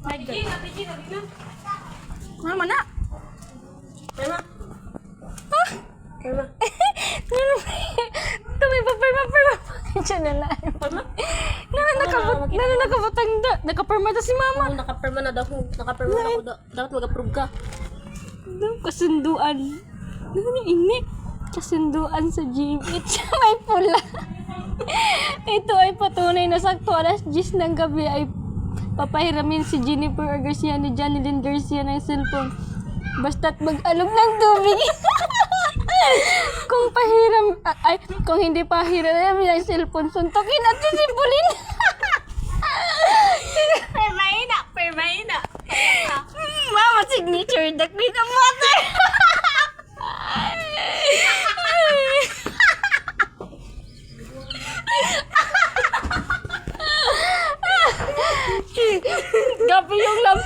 My God. Mama na. Perma. Ah! Perma. Tumay pa perma. Diyan na lang. Perma. Nakabutang da. Nakaperma ta si mama. Oo, naka-perma na daw. Naka-perma na ako. Dapat mag-approve ka. Kasunduan. Ano ini? Kasunduan sa GMH. May pula. Ito ay patunay na sakto alas 10 ng gabi ay papahiramin si Jennifer Garcia ni Janilyn Garcia ng cellphone. Basta't mag-alog ng tubig. Kung hindi pahiram ng cellphone, suntukin at sisipulin. Permaina. Mama, signature duck with the mother. Gabi yung lamp.